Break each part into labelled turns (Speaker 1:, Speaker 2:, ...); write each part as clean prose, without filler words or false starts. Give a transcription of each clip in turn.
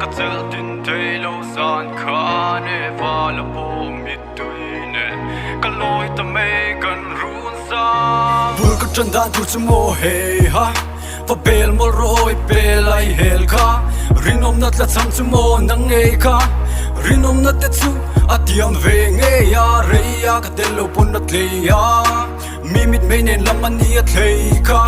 Speaker 1: ka zel tin thei lo zan kha ne va la po mi tuine ka loi ta me kan run sa bul ka chan dan tur mo hey ha fa bel mo roi pelai hel kha rinom nat la cham chu mo nang ngei kha rinom nat te chu atiam ve nge ya re ya ka telo pon nat le ya mi mit me nen lamani a thei kha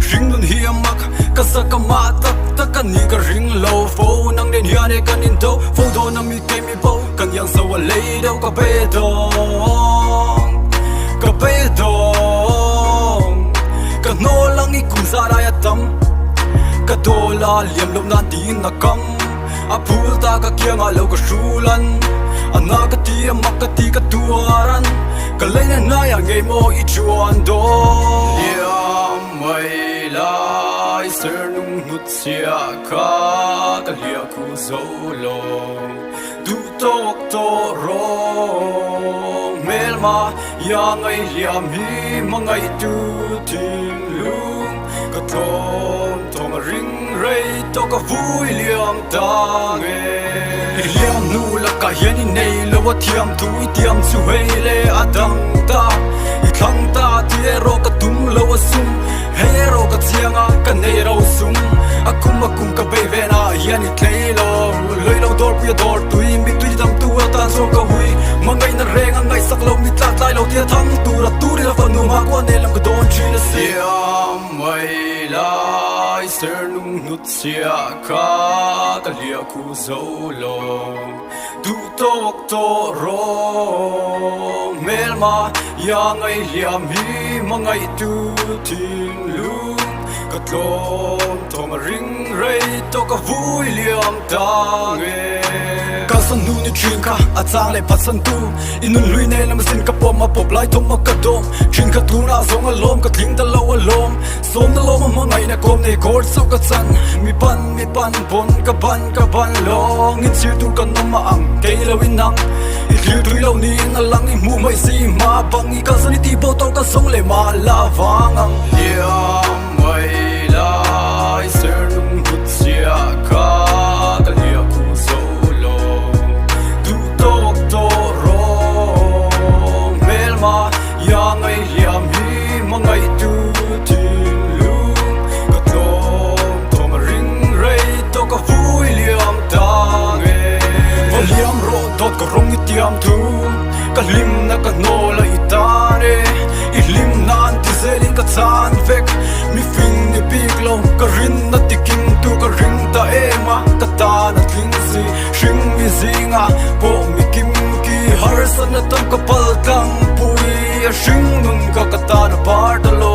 Speaker 1: ring nun hiamak ka sakama tak tak ni ka ring low fo nang den hian e kan in do fo do na mi ke mi bo kan yang so a lei do ka pe dong ka no lang I kum sa ra ya tam ka do la liam lo na din na kam a phul ta ka kia nga lo ka shulan ana ka ti ma ka ti ka tuaran ka leina na ya nge mo I chuan do ya mai lai ser nung nut sia ka ka lia ku zo lo du tok to ro mel ma ya ngai liam hi mangai tu tin lung ka thom ring rei to ka vui liam ta nge liam nu la ka hian in nei lo wa thiam tu I tiam chu hei le adang ta I thang ta ti ro ka tum lo wa sum hei ro ka chianga ka nei ro sum akum ka be ve na hian I tlei lo loi lo dor pu dor tu I mi tu dam tu ta so ka hui mangai na reng ngai sak lo mi tlat lai lo tia thang tu ra tu ri la fa nu ma ko ne lam ka don chi na sia mai lai ser nung nut sia ka ka lia ku zo lo du tok to ro mel ma ya ngai liam hi mangai tu tin lung ka thom ring rei to ka vui liam ta nge ka san nu ni thin ka a chang le phat san tu inun lui ne lam sin ka pom ma pop lai thom ma ka dom thin ka tu na zong a lom ka thing da lo a lom som da lom ma ngai na kom ne kor so ka chan mi pan bon ka ban long in sir tu ka no ma ang ke lo in nang I thil tui lo ni na lang I mu mai si ma bang I ka san ti bo to ka song le ma la wang ang ya mai lai ser nung hut sia ka ka lia ku zo lo du tok to ro mel ma ya ngai liam hi mangai tu tin lung ka thom ring rei to ka vui liam ta nge va liam ro dot ka rong I tiam tu ka lim na ka no la I ta re I lim nan ti zelin ka chan vek mi fing ni big lo ka rin na tikim tu ka ring ta ema ka ta na tling si shing mi zinga po mi kim ki har san na tam ka pal tang pui a shing nun ka ta na par da lo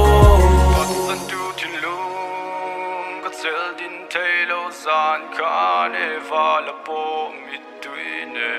Speaker 1: san tu tin lung ka zel din thei lo zan ka ne va la po mi tuine